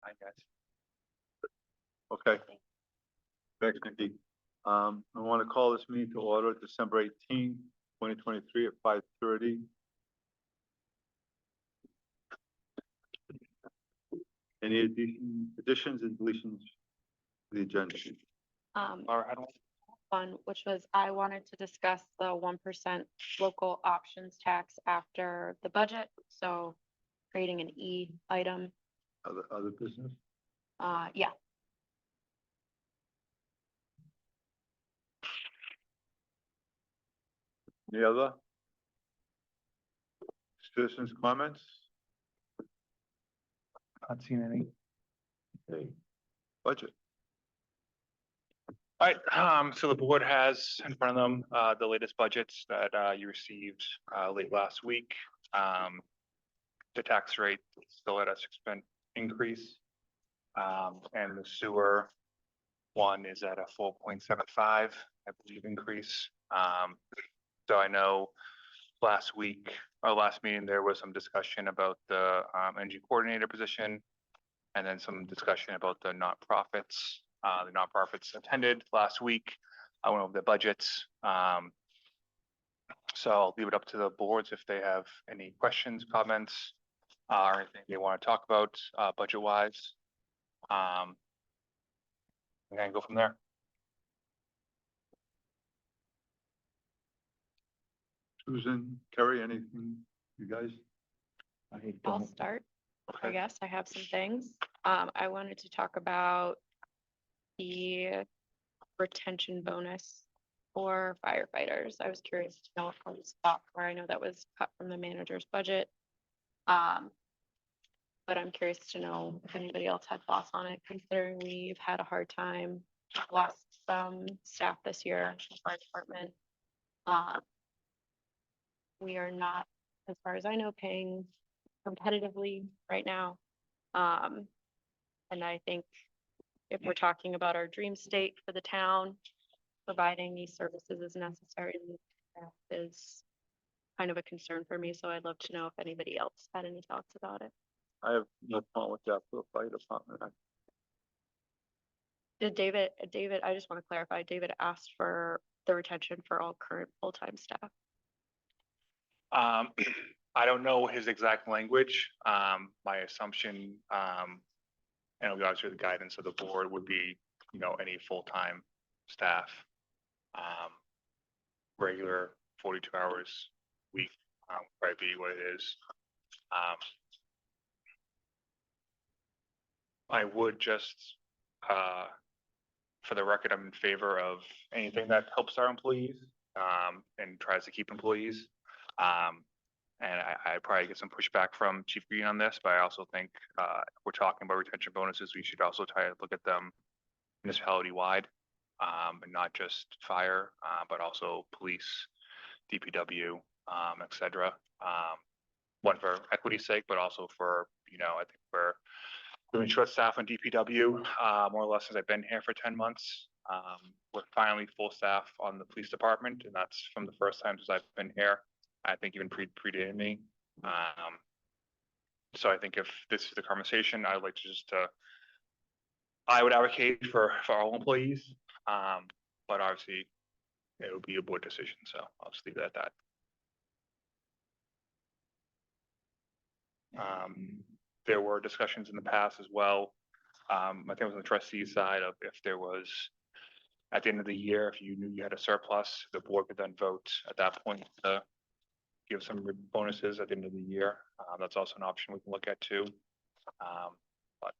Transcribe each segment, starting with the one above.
I guess. Okay. Thanks, Nikki. I want to call this meeting to order December 18, 2023 at 5:30. Any additions and deletions to the agenda? Or I don't. One, which was I wanted to discuss the 1% local options tax after the budget, so creating an E item. Other business? Yeah, Any other? Citizens' comments? Not seen any. Okay. Budget. All right, so the board has in front of them, the latest budgets that, you received, late last week. The tax rate is still at a 6% increase. And the sewer one is at a 4.75, I believe, increase. So I know last week, or last meeting, there was some discussion about the, energy coordinator position. And then some discussion about the nonprofits. The nonprofits attended last week. I went over the budgets. So I'll leave it up to the boards if they have any questions, comments, or anything they want to talk about, budget wise. And then go from there. Susan, Kerry, anything, you guys? I'll start. I Okay. guess I have some things. I wanted to talk about the retention bonus for firefighters. I was curious to know if it was stopped, where I know that was cut from the manager's budget. But I'm curious to know if anybody else had thoughts on it, considering we've had a hard time, lost some staff this year in the fire department. We are not, as far as I know, paying competitively right now. And I think if we're talking about our dream state for the town, providing these services is necessary, that is kind of a concern for me. So I'd love to know if anybody else had any thoughts about it. I have no problem with that for the fire department. Did David, I just want to clarify, David asked for the retention for all current full-time staff. I don't know his exact language. My assumption, and it'll be obviously the guidance of the board would be, any full-time staff. Regular 42 hours a week, probably be what it is. I would just, for the record, I'm in favor of anything that helps our employees, and tries to keep employees. And I probably get some pushback from Chief Green on this, but I also think, if we're talking about retention bonuses, we should also try to look at them municipality-wide, and not just fire, but also police, DPW, et cetera. One, for equity's sake, but also for, I think we're doing short staff on DPW, more or less since I've been here for 10 months. We're finally full staff on the police department, and that's from the first time since I've been here. I think even predated me. So I think if this is the conversation, I'd like to just, I would advocate for all employees. But obviously it would be a board decision, so I'll just leave it at that. There were discussions in the past as well. I think it was on the trustee side of if there was, at the end of the year, if you knew you had a surplus, the board could then vote at that point to give some bonuses at the end of the year. That's also an option we can look at too. But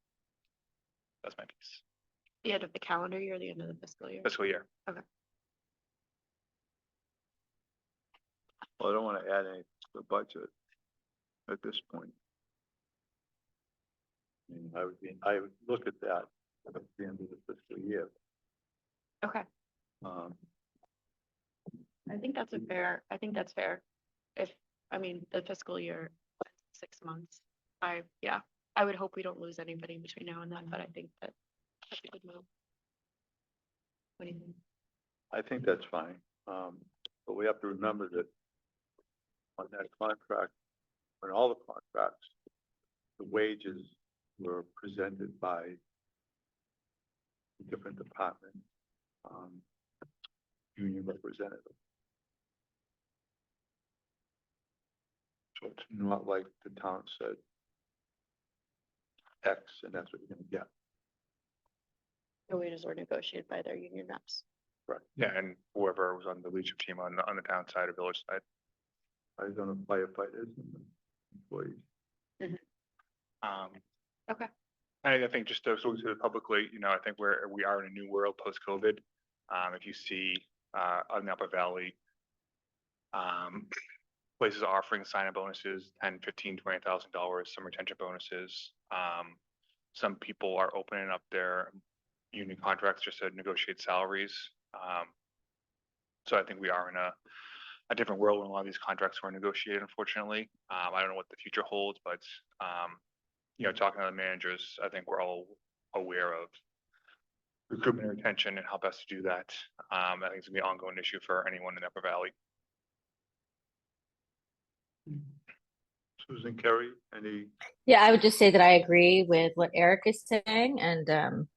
that's my piece. The end of the calendar year, or the end of the fiscal year? Fiscal year. Okay. Well, I don't want to add any to the budget at this point. I would look at that at the end of the fiscal year. Okay. I think that's fair. If, the fiscal year, 6 months, I would hope we don't lose anybody between now and then, but I think that's a good move. What do you think? I think that's fine. But we have to remember that on that contract, on all the contracts, the wages were presented by different department, union representative. So it's not like the town said X and that's what you're gonna get. The wages were negotiated by their union reps. Yeah, and whoever was on the leadership team on the town side or village side. I was on the firefighters and employees. Okay. I think just to sort of publicly, I think we are in a new world post-COVID. If you see, on the Upper Valley, places offering sign-up bonuses, $10, $15, $20,000, some retention bonuses. Some people are opening up their union contracts just to negotiate salaries. So I think we are in a different world when a lot of these contracts were negotiated, unfortunately. I don't know what the future holds, but talking to the managers, I think we're all aware of recruitment and retention and how best to do that. I think it's gonna be an ongoing issue for anyone in the Upper Valley. Susan Kerry, any, Yeah, I would just say that I agree with what Eric is saying and,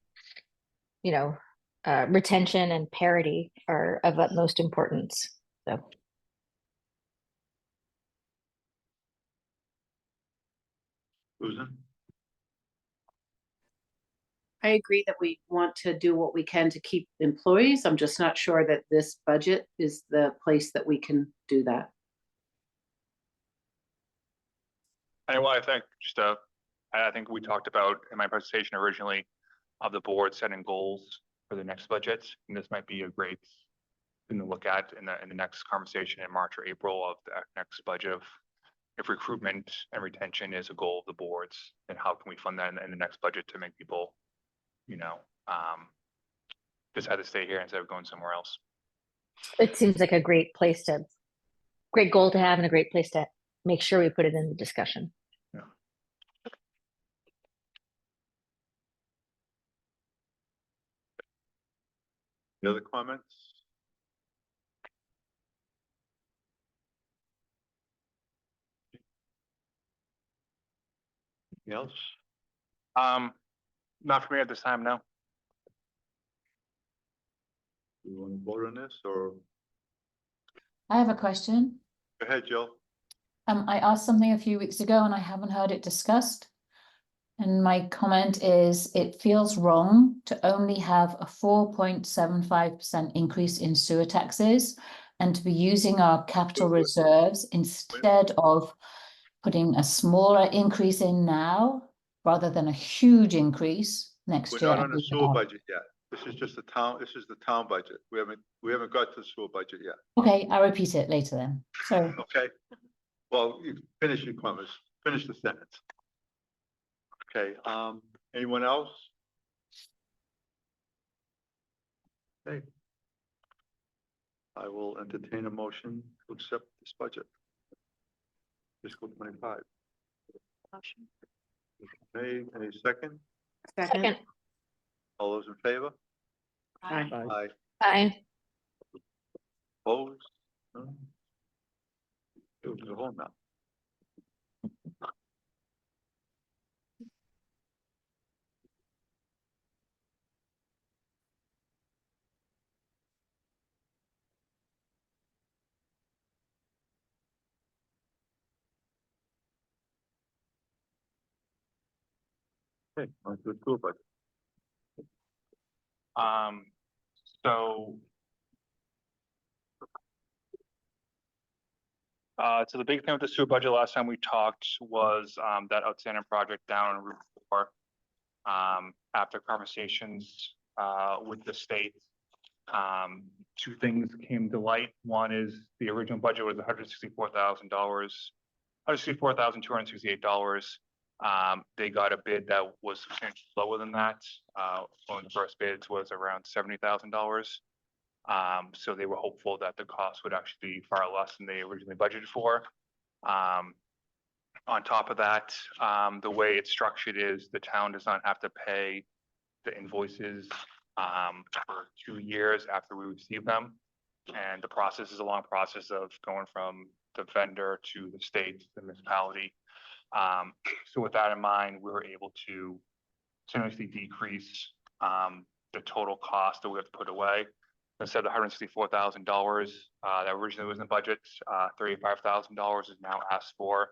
retention and parity are of utmost importance. So, Susan? I agree that we want to do what we can to keep employees. I'm just not sure that this budget is the place that we can do that. And I think I think we talked about in my presentation originally of the board setting goals for the next budget, and this might be a great thing to look at in the next conversation in March or April of the next budget of if recruitment and retention is a goal of the boards, then how can we fund that in the next budget to make people, decide to stay here instead of going somewhere else. it seems like a great goal to have and a great place to make sure we put it in the discussion. Any other comments? Anything else? Not for me at this time, no. Do you want to vote on this or I have a question. go ahead, Jill? I asked something a few weeks ago and I haven't heard it discussed. And my comment is, it feels wrong to only have a 4.75% increase in sewer taxes and to be using our capital reserves instead of putting a smaller increase in now rather than a huge increase next We're year. not on the sewer budget yet. This is just the town budget. We haven't got to the sewer budget yet. Okay, I'll repeat it later then. Sorry. Okay? Well, you finish your comments, finish the sentence. Okay, anyone else? Okay. I will entertain a motion to accept this budget. Fiscal 25. Motion. Made, any second? Second, All those in favor? Aye. Aye. aye. Opposed? None? Go to the home now. Okay, on to the school budget. So. So the big thing with the sewer budget last time we talked was, that outstanding project down on Route 4. After conversations, with the state, two things came to light. One is the original budget was $164,268. They got a bid that was substantially lower than that. One of the first bids was around $70,000. So they were hopeful that the cost would actually be far less than they originally budgeted for. On top of that, the way it's structured is the town does not have to pay the invoices for 2 years after we receive them. And the process is a long process of going from the vendor to the state, the municipality. So with that in mind, we were able to significantly decrease the total cost that we have to put away. Instead of $164,000 that originally was in the budget, $35,000 is now asked for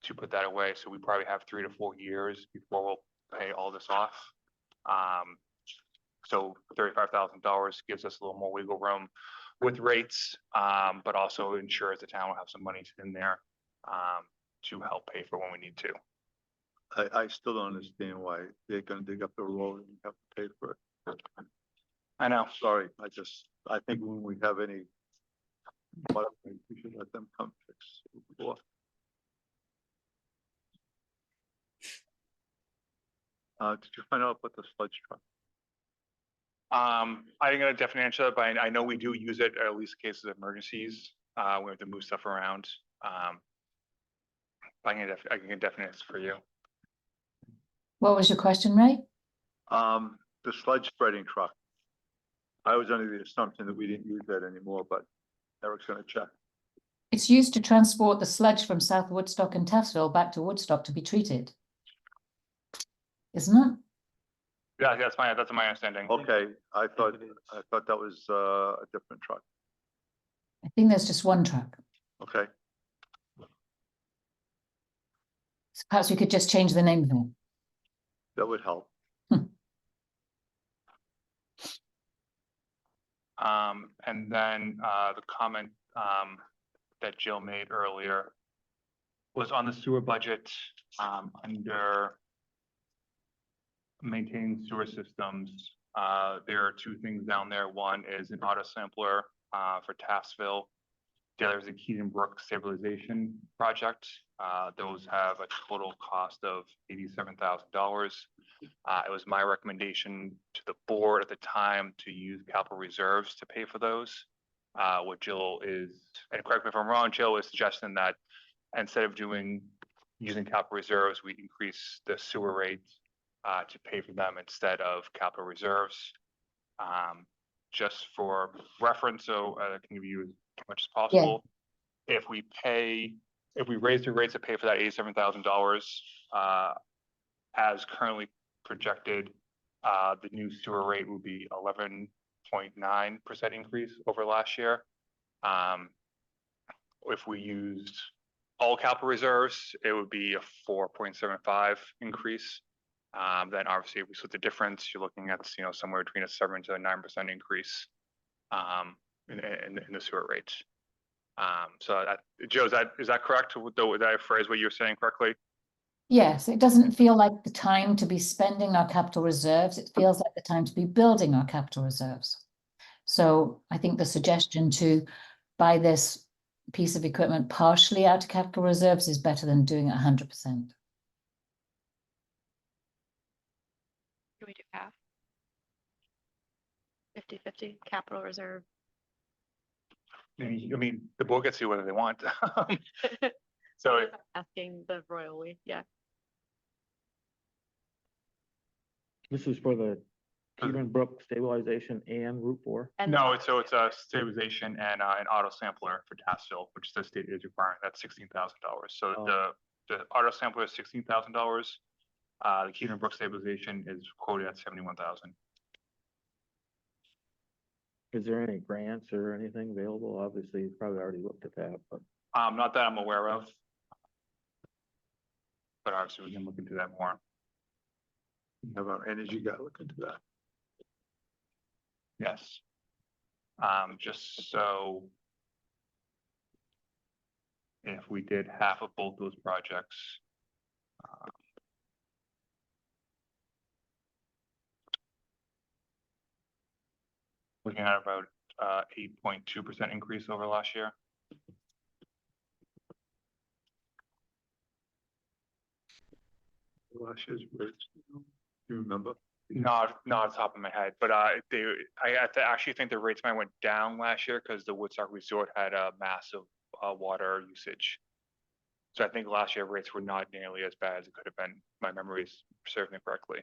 to put that away. So we probably have 3 to 4 years before we'll pay all this off. So $35,000 gives us a little more wiggle room with rates, but also ensures the town will have some money in there to help pay for when we need to. I still don't understand why they're gonna dig up the road and have to pay for it. I know. Sorry, I think when we have any, we should let them come fix it before. Did you find out about the sludge truck? I didn't get a definite answer, but I know we do use it at least in cases of emergencies. We have to move stuff around. I can get a definite answer for you. What was your question, Ray? The sludge spreading truck. I was under the assumption that we didn't use that anymore, but Eric's gonna check. It's used to transport the sludge from South Woodstock and Taftsville back to Woodstock to be treated. Isn't it? Yeah, that's my understanding. Okay, I thought that was a different truck. I think there's just one truck. Okay, So perhaps we could just change the name of it. that would help. And then the comment that Jill made earlier was on the sewer budget under maintaining sewer systems. There are 2 things down there. One is an auto sampler for Taftsville. The other is a Keaton Brook stabilization project. Those have a total cost of $87,000. It was my recommendation to the board at the time to use capital reserves to pay for those. What Jill is, and correct me if I'm wrong, Jill is suggesting that instead of using capital reserves, we increase the sewer rates to pay for them instead of capital reserves. Just for reference, so I can give you as much as possible. If we raise the rates to pay for that $87,000, as currently projected, the new sewer rate will be 11.9% increase over last year. If we used all capital reserves, it would be a 4.75 increase. Then obviously if we split the difference, you're looking at, somewhere between a 7 to 9% increase in the sewer rates. So Joe, is that correct? Did I phrase what you were saying correctly? Yes, it doesn't feel like the time to be spending our capital reserves. It feels like the time to be building our capital reserves. So I think the suggestion to buy this piece of equipment partially out of capital reserves is better than doing it 100%. Can we do half? 50-50 capital reserve. I mean, the board gets to do whatever they want. So Asking the royally, yeah. This is for the Keaton Brook stabilization and Route 4. And no, it's a stabilization and an auto sampler for Taftsville, which the state is requiring. That's $16,000. So Oh. the auto sampler is $16,000. The Keaton Brook stabilization is quoted at $71,000. Is there any grants or anything available? Obviously, you've probably already looked at that, but Not that I'm aware of. But obviously we can look into that more. Have our energy guy look into that. Yes. Just so if we did half of both those projects. Looking at about 8.2% increase over last year. Last year's rates, do you remember? Not off the top of my head, but I actually think the rates might went down last year because the Woodstock Resort had a massive water usage. So I think last year rates were not nearly as bad as it could have been. My memory is serving me correctly.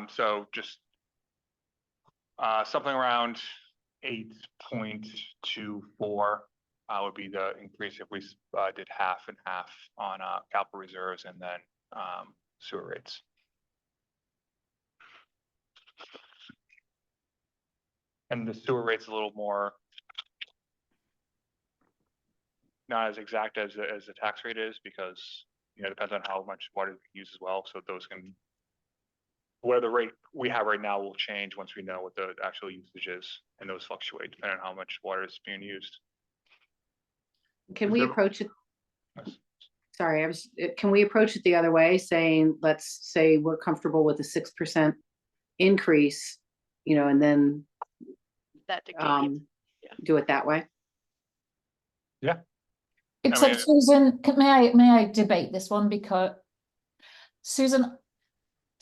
So just something around 8.24 would be the increase if we did half and half on capital reserves and then sewer rates. And the sewer rate's a little more not as exact as the tax rate is because, you know, it depends on how much water we use as well. So those can, where the rate we have right now will change once we know what the actual usage is, and those fluctuate depending on how much water is being used. Can Is we there- approach it? Yes. Sorry, can we approach it the other way, saying, let's say we're comfortable with a 6% increase, you know, and then That dictates. Yeah. do it that way? Except mean- Susan, may I debate this one because Susan,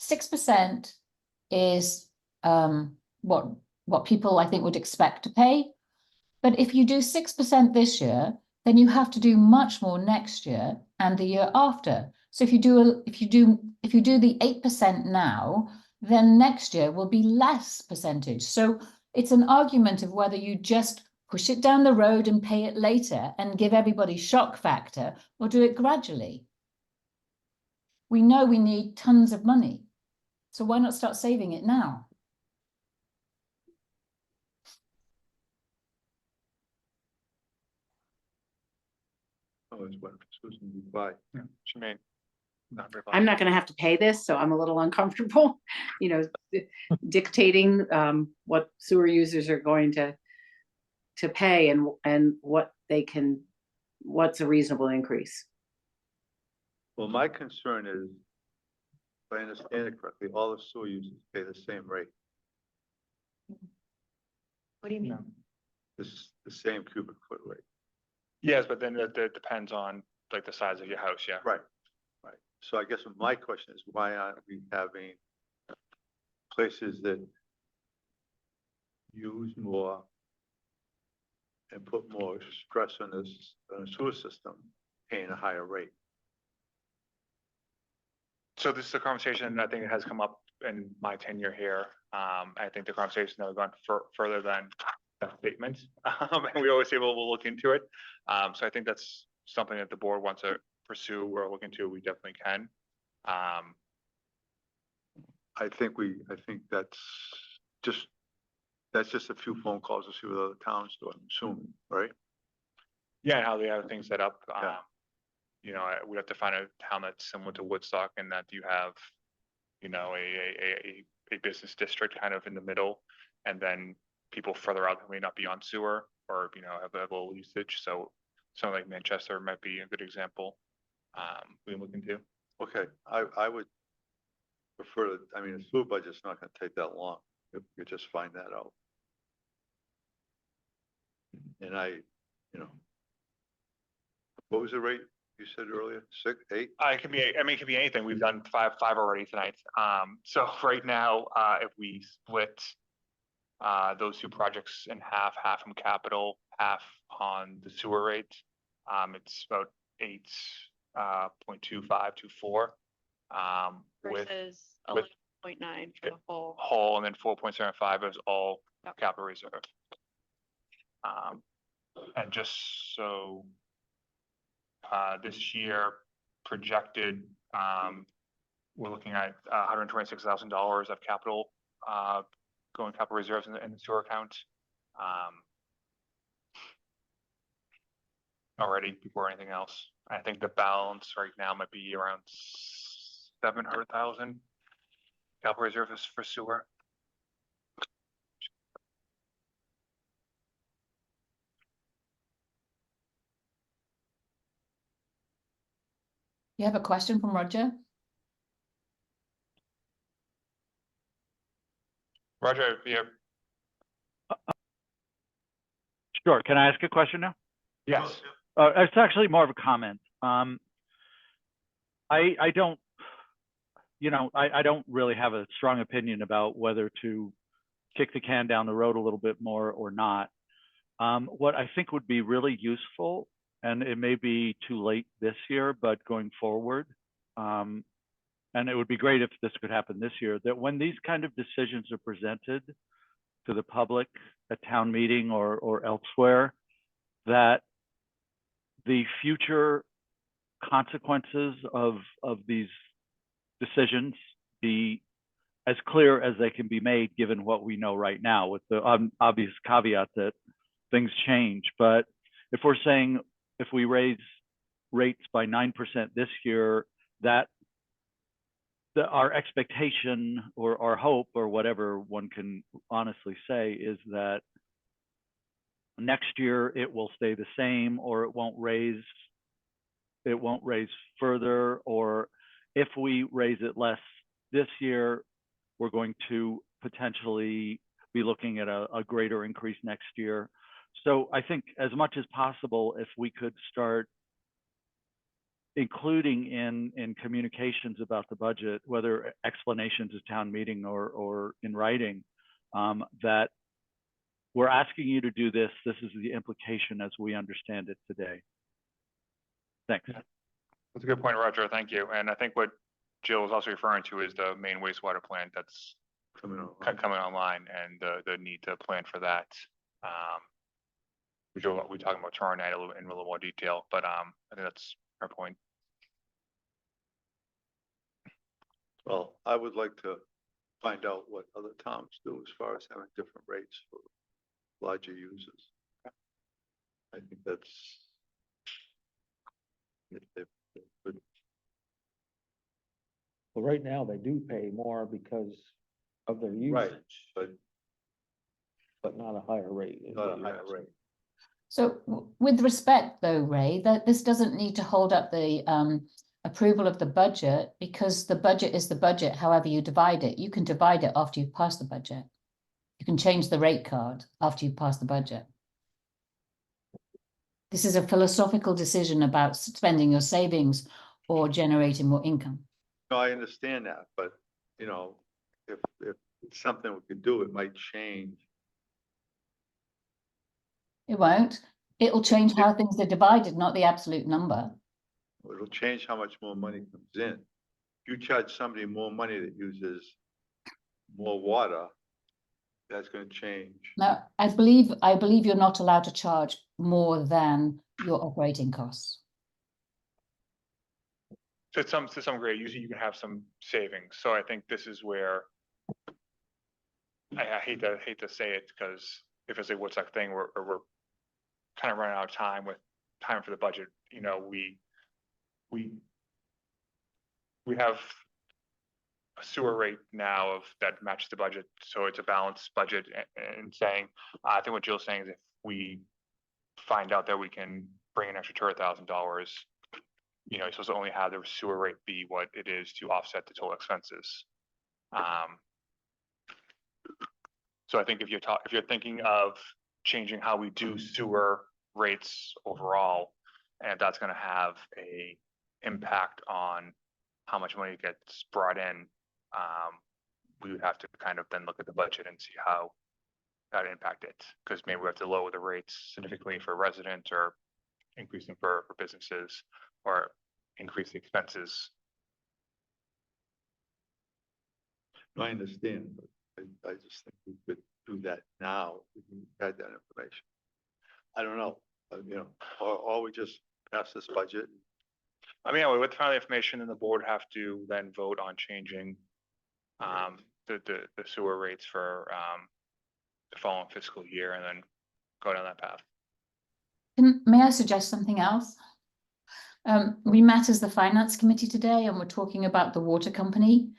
6% is what people I think would expect to pay. But if you do 6% this year, then you have to do much more next year and the year after. So if you do the 8% now, then next year will be less percentage. So it's an argument of whether you just push it down the road and pay it later and give everybody shock factor, or do it gradually. We know we need tons of money, so why not start saving it now? Oh, it's what Susan would buy. Yeah, she may not very I'm not gonna have to pay this, so I'm a little uncomfortable, you know, dictating what sewer users are going to pay and what they can, what's a reasonable increase. Well, my concern is, if I understand it correctly, all the sewer users pay the same rate, What do you mean? No. this, the same cubic foot rate. Yes, but then that depends on like the size of your house, yeah. Right, right. So I guess my question is, why aren't we having places that use more and put more stress on this sewer system paying a higher rate? So this is a conversation I think it has come up in my tenure here. I think the conversation has gone further than that statement. And we always say, well, we'll look into it. So I think that's something that the board wants to pursue or look into. We definitely can. I think that's just a few phone calls to see what other towns do, I'm assuming, right? Yeah, and how they have things set up. Yeah. You know, we have to find a town that's similar to Woodstock and that you have, you know, a business district kind of in the middle, and then people further out who may not be on sewer or, you know, have a little usage. So something like Manchester might be a good example. We can look into. Okay, I would prefer to, I mean, the sewer budget's not gonna take that long, if you just find that out. And you know, what was the rate you said earlier, 6, 8? It can be, it can be anything. We've done five already tonight. So right now, if we split those two projects in half from capital, half on the sewer rate, it's about 8.2524. With Versus with- 11.9 for the whole. whole, and then 4.75 is all Yep. capital reserve. And just so this year projected, we're looking at $126,000 of capital going capital reserves in the sewer account. Already before anything else. I think the balance right now might be around 700,000 capital reserves for sewer. You have a question from Roger? Roger, yeah, Sure. Can I ask a question now? yes. It's actually more of a comment. I don't, you know, I don't really have a strong opinion about whether to kick the can down the road a little bit more or not. What I think would be really useful, and it may be too late this year, but going forward, and it would be great if this could happen this year, that when these kind of decisions are presented to the public at town meeting or elsewhere, that the future consequences of these decisions be as clear as they can be made, given what we know right now, with the obvious caveat that things change. But if we're saying if we raise rates by 9% this year, that our expectation or our hope or whatever one can honestly say is that next year it will stay the same, or it won't raise further, or if we raise it less this year, we're going to potentially be looking at a greater increase next year. So I think as much as possible, if we could start including in communications about the budget, whether explanations at town meeting or in writing, that we're asking you to do this. This is the implication as we understand it today. Thanks. That's a good point, Roger. Thank you. And I think what Jill was also referring to is the main wastewater plant that's Coming on. coming online, and the need to plan for that. We talking about tomorrow night in a little more detail, but I think that's our point. Well, I would like to find out what other towns do as far as having different rates for larger users. I think that's. But Well, right now, they do pay more because of their Right, usage, but but not a higher rate. is not what a you're higher asking. rate. So with respect though, Ray, that this doesn't need to hold up the approval of the budget, because the budget is the budget, however you divide it. You can divide it after you've passed the budget. You can change the rate card after you've passed the budget. This is a philosophical decision about spending your savings or generating more income. No, I understand that, but you know, if it's something we could do, it might change. It won't. It'll change how things are divided, not the absolute number. It'll change how much more money comes in. If you charge somebody more money that uses more water, that's gonna change. Now, I believe you're not allowed to charge more than your operating costs. To some degree, usually you can have some savings. So I think this is where I hate to say it, because if it's a what's that thing, we're kind of running out of time for the budget. You know, we have a sewer rate now that matches the budget, so it's a balanced budget. And saying, I think what Jill's saying is if we find out that we can bring an extra $200,000, you know, you're supposed to only have the sewer rate be what it is to offset the total expenses. So I think if you're thinking of changing how we do sewer rates overall, and that's going to have a impact on how much money gets brought in, we would have to kind of then look at the budget and see how that impact it, because maybe we have to lower the rates significantly for residents, or increase them for businesses, or increase the expenses. I understand, but I just think we could do that now, if we had that information. I don't know, you know, or we just pass this budget. I mean, with the information, then the board have to then vote on changing the sewer rates for the following fiscal year, and then go down that path. May I suggest something else? We met as the finance committee today, and we're talking about the water company,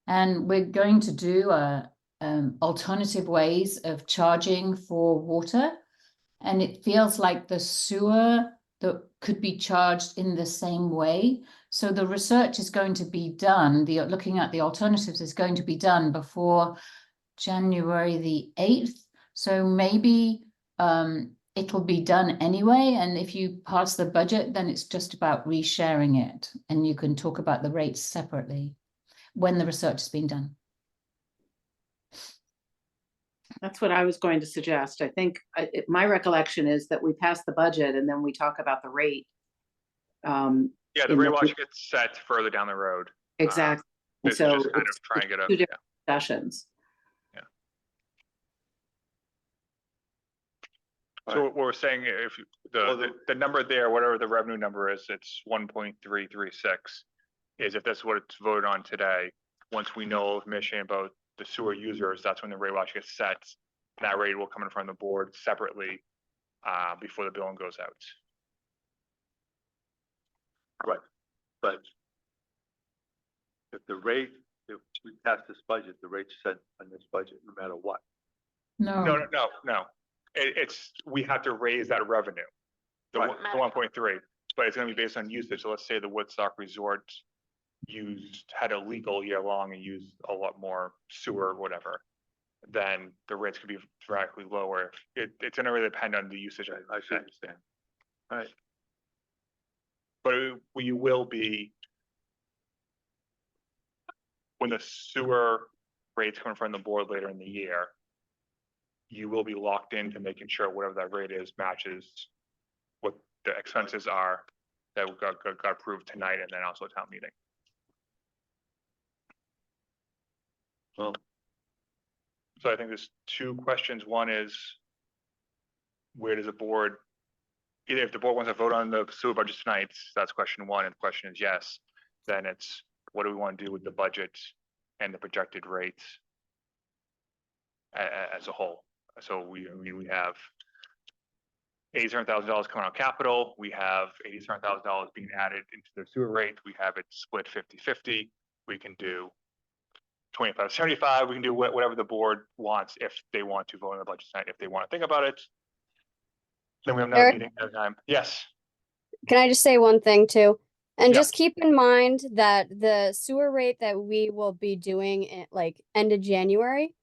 and we're going to do alternative ways of charging for water. And it feels like the sewer that could be charged in the same way. So the research is going to be done, looking at the alternatives is going to be done before January the 8th. So maybe it'll be done anyway. And if you pass the budget, then it's just about resharing it. And you can talk about the rates separately when the research has been done. That's what I was going to suggest. I think my recollection is that we pass the budget and then we talk about the rate. Yeah, the rate watch gets set further down the road. Exactly. This is So just kind of it's trying to get two different sessions. So what we're saying, if Well, the number there, whatever the revenue number is, it's 1.336. Is if that's what it's voted on today, once we know information about the sewer users, that's when the rate will actually get set. That rate will come in front of the board separately, before the billing goes out. But if if we pass this budget, the rate's set on this budget, no matter what. No. No. It's, we have to raise that revenue. The Right. one, the 1.3, but it's gonna be based on usage. So let's say the Woodstock Resort had a legal year long and used a lot more sewer, whatever. Then the rates could be dramatically lower. It's gonna really depend on the usage. I should understand. All right, But we will be, when the sewer rates come from the board later in the year, you will be locked into making sure whatever that rate is matches what the expenses are that got approved tonight and then also a town meeting. well, So I think there's two questions. One is, where does the board, either if the board wants to vote on the sewer budget tonight, that's question one, and the question is yes, then it's, what do we want to do with the budget and the projected rates as a whole? So we have $87,000 coming out of capital, we have $87,000 being added into the sewer rate, we have it split 50-50, we can do 25-75, we can do whatever the board wants if they want to vote on the budget tonight. If they want to think about it, then we have another Eric? meeting at a time. Yes, Can I just say one thing too? And Yeah. just keep in mind that the sewer rate that we will be doing at like end of January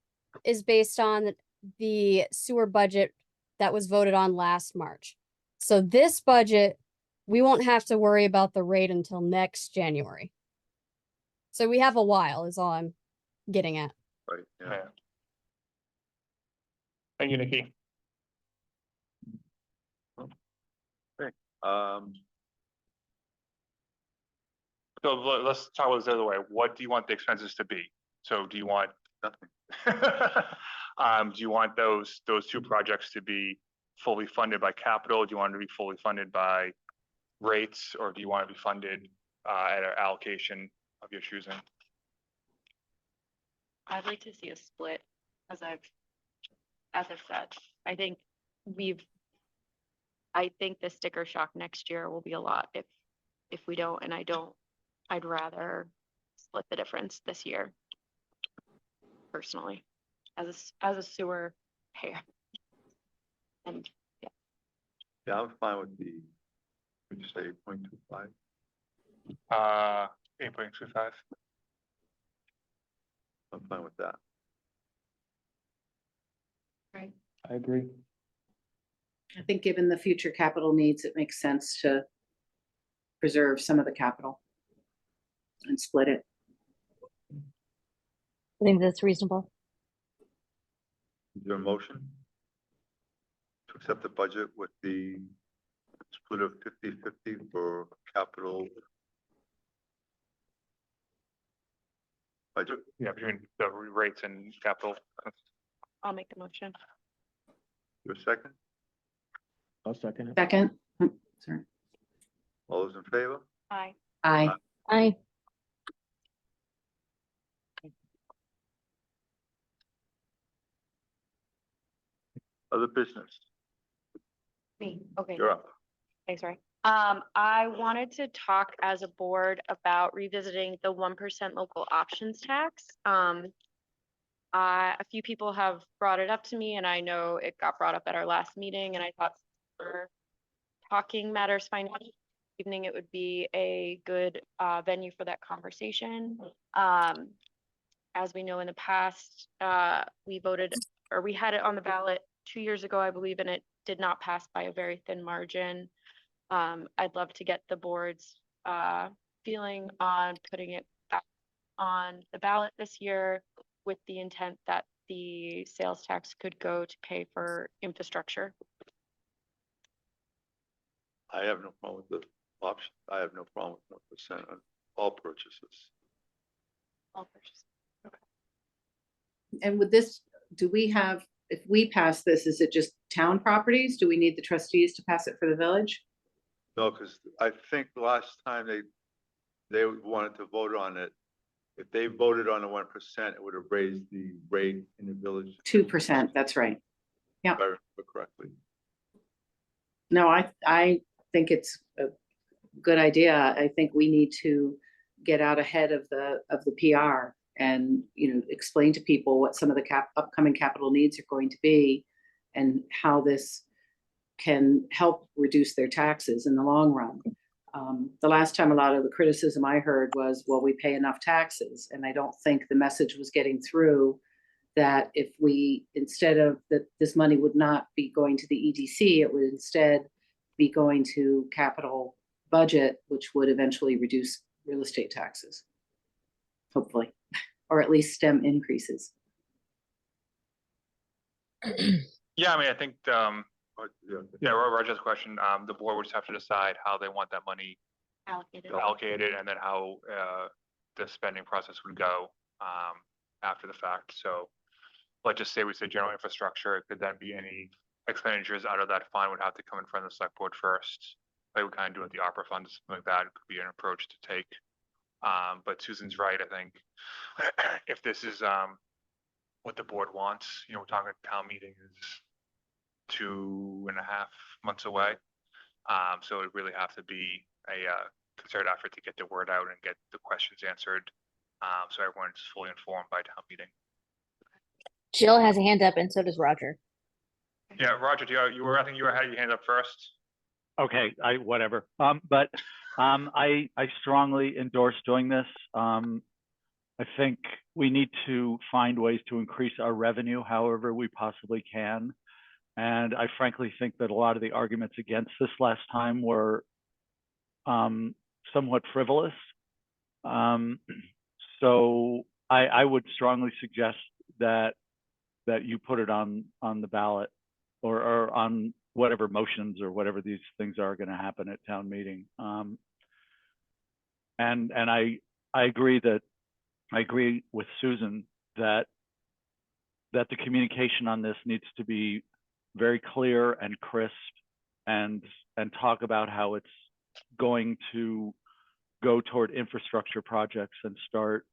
is based on the sewer budget that was voted on last March. So this budget, we won't have to worry about the rate until next January. So we have a while is all I'm getting at. right, yeah. yeah. Thank you, Nikki. Um, So let's talk about this the other way. What do you want the expenses to be? So do you want nothing. do you want those two projects to be fully funded by capital? Do you want it to be fully funded by rates, or do you want it to be funded at an allocation of your choosing? I'd like to see a split, as I've said. I think the sticker shock next year will be a lot if we don't, and I'd rather split the difference this year. Personally, as a sewer payer. And Yeah, I'm fine with the, would you say 0.25? 8.25. I'm fine with that. right, I agree. I think given the future capital needs, it makes sense to preserve some of the capital and split it. I think that's reasonable. Is there a motion to accept the budget with the split of 50-50 for capital budget? Yeah, between the rates and capital. I'll make the motion. Your second? I'll second it. Second, sorry, All those in favor? Aye. aye. I, Other business? Me, okay. You're up. Thanks, Ray. I wanted to talk as a board about revisiting the 1% local options tax. A few people have brought it up to me, and I know it got brought up at our last meeting, and I thought for talking matters financial evening, it would be a good venue for that conversation. As we know in the past, we voted, or we had it on the ballot 2 years ago, I believe, and it did not pass by a very thin margin. I'd love to get the board's feeling on putting it back on the ballot this year with the intent that the sales tax could go to pay for infrastructure. I have no problem with the option. I have no problem with 1% on all purchases. All purchase. And with this, do we have, if we pass this, is it just town properties? Do we need the trustees to pass it for the village? No, because I think the last time they wanted to vote on it, if they voted on the 1%, it would have raised the rate in the village. 2%, that's right. If I remember correctly. No, I think it's a good idea. I think we need to get out ahead of the PR and, you know, explain to people what some of the upcoming capital needs are going to be and how this can help reduce their taxes in the long run. The last time a lot of the criticism I heard was, well, we pay enough taxes. And I don't think the message was getting through that if we, instead of that, this money would not be going to the EDC, it would instead be going to capital budget, which would eventually reduce real estate taxes. Hopefully, or at least stem increases. Yeah, I mean, I think, But, yeah, yeah, Roger's question, the board would just have to decide how they want that money Allocated. allocated and then how the spending process would go after the fact. So let's just say we say general infrastructure, it could then be any expenditures out of that fund would have to come in front of the select board first. Like we kind of do with the opera fund, something like that could be an approach to take. But Susan's right, I think if this is what the board wants, you know, we're talking town meeting is 2.5 months away. So it really have to be a concerted effort to get the word out and get the questions answered. So everyone's fully informed by town meeting. Jill has a hand up and so does Roger. Yeah, Roger, I think you had your hand up first. Okay, whatever. But I strongly endorse doing this. I think we need to find ways to increase our revenue however we possibly can. And I frankly think that a lot of the arguments against this last time were somewhat frivolous. So I would strongly suggest that you put it on the ballot or on whatever motions or whatever these things are going to happen at town meeting. And I agree with Susan that the communication on this needs to be very clear and crisp and talk about how it's going to go toward infrastructure projects and start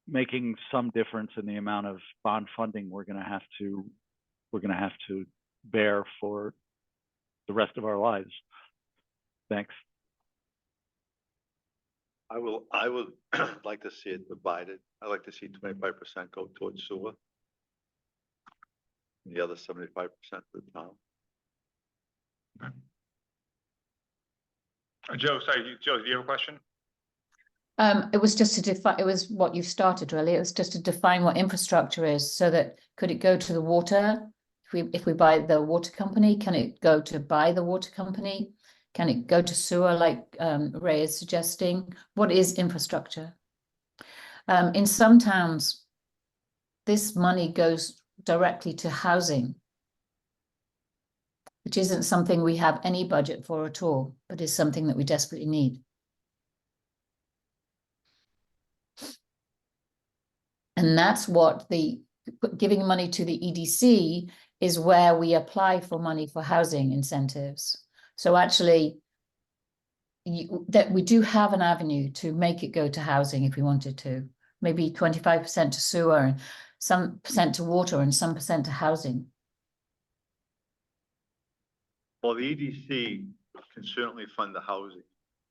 making some difference in the amount of bond funding we're going to have to bear for the rest of our lives. Thanks. I would like to see it divided. I'd like to see 25% go towards sewer. And the other 75% to the town. Joe, sorry, Joe, do you have a question? It was just to define, it was what you've started really. It was just to define what infrastructure is so that could it go to the water? If we buy the water company, can it go to buy the water company? Can it go to sewer like Ray is suggesting? What is infrastructure? In some towns, this money goes directly to housing, which isn't something we have any budget for at all, but is something that we desperately need. And that's what giving money to the EDC is where we apply for money for housing incentives. So actually, that we do have an avenue to make it go to housing if we wanted to. Maybe 25% to sewer, and some percent to water, and some percent to housing. Well, the EDC can certainly fund the housing.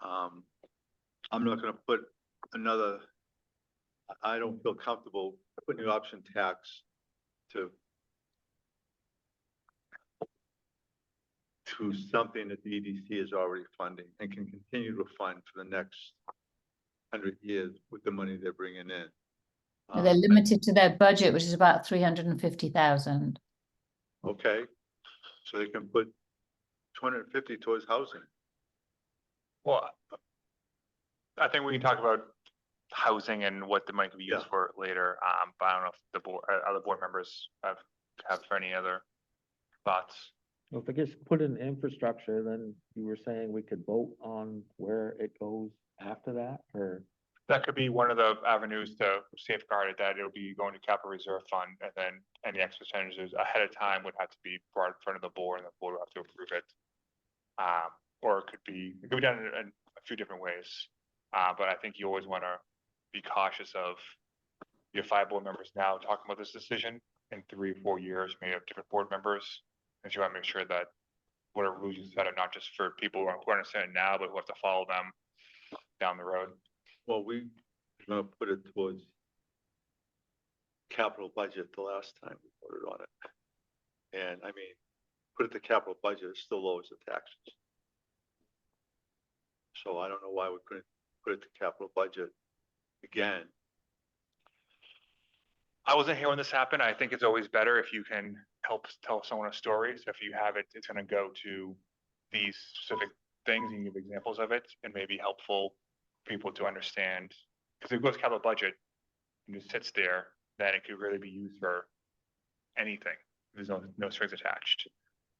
I'm not gonna put another, I don't feel comfortable putting the option tax to something that the EDC is already funding and can continue to fund for the next 100 years with the money they're bringing in. They're limited to their budget, which is about 350,000. Okay, so they can put 250 towards housing. Well, I think we can talk about housing and what the money could be used Yeah. for later. But I don't know if the board, other board members have any other thoughts. Well, if it gets put in infrastructure, then you were saying we could vote on where it goes after that, or? That could be one of the avenues to safeguard it, that it'll be going to capital reserve fund, and then any extra percentages ahead of time would have to be brought in front of the board, and the board will have to approve it. Or it could be done in a few different ways. But I think you always want to be cautious of your 5 board members now talking about this decision in 3 or 4 years, maybe have different board members. And you want to make sure that whatever rules you set are not just for people who understand it now, but who have to follow them down the road. Well, we were gonna put it towards capital budget the last time we voted on it. And I mean, put it to capital budget, it still lowers the taxes. So I don't know why we couldn't put it to capital budget again. I wasn't here when this happened. I think it's always better if you can help tell someone a story. So if you have it, it's gonna go to these specific things and you give examples of it, and maybe helpful for people to understand. Because if it goes capital budget and it sits there, then it could really be used for anything. There's no strings attached.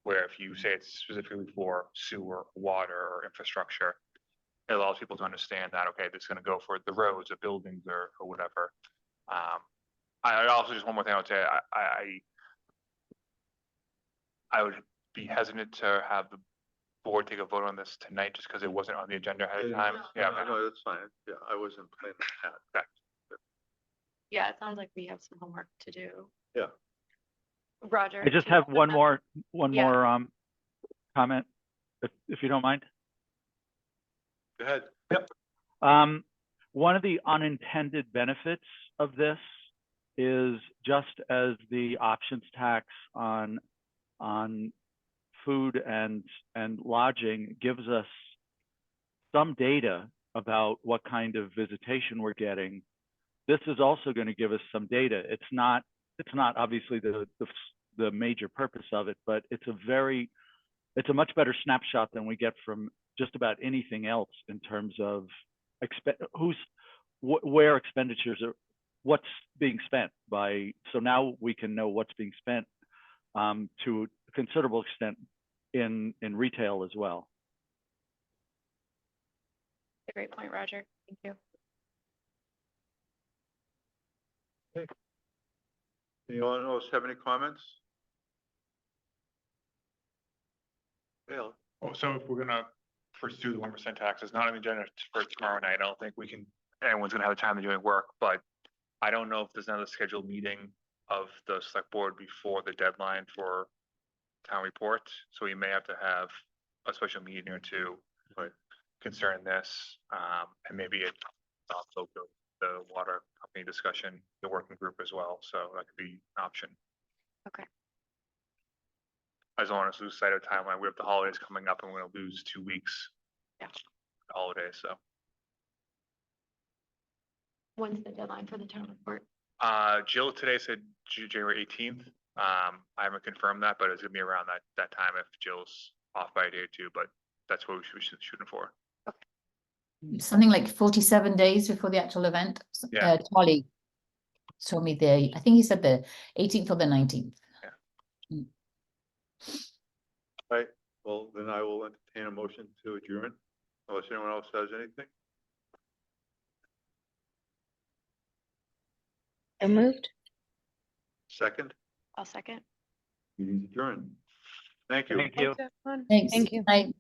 Where if you say it's specifically for sewer, water, or infrastructure, it allows people to understand that, okay, this is gonna go for the roads or buildings or whatever. I also, just one more thing I would say, I would be hesitant to have the board take a vote on this tonight, just because it wasn't on the agenda ahead of time. Yeah, I know, that's fine. Yeah, I wasn't planning on that. Yeah, it sounds like we have some homework to do. Yeah. Roger. I just do you have have one another- more comment, if you don't mind. Go ahead. One of the unintended benefits of this is, just as the options tax on food and lodging gives us some data about what kind of visitation we're getting, this is also going to give us some data. It's not obviously the major purpose of it, but it's a much better snapshot than we get from just about anything else in terms of where expenditures are, what's being spent by. So now we can know what's being spent to a considerable extent in retail as well. A great point, Roger. Thank you. Anyone else have any comments? Well, Oh, so if we're gonna pursue the 1% tax, it's not on the agenda for tomorrow night. I don't think anyone's gonna have the time to do any work, but I don't know if there's another scheduled meeting of the select board before the deadline for town report. So we may have to have a special meeting or two concerning this, and maybe it also go the water company discussion, the working group as well. So that could be an option. Okay. I don't want to lose sight of timeline. We have the holidays coming up and we're gonna lose 2 weeks. Yeah. Holidays, so. When's the deadline for the town report? Jill today said January 18th. I haven't confirmed that, but it's gonna be around that time if Jill's off by a day or two, but that's what we should be shooting for. Something like 47 days before the actual event. Yeah. Tolly told me I think he said the 18th or the 19th. right, well, then I will entertain a motion to adjourn, unless anyone else has anything. So moved. Second, I'll second. meeting's adjourned. Thank you. Thank you. Thanks, everyone. Thanks. Thank you. Night.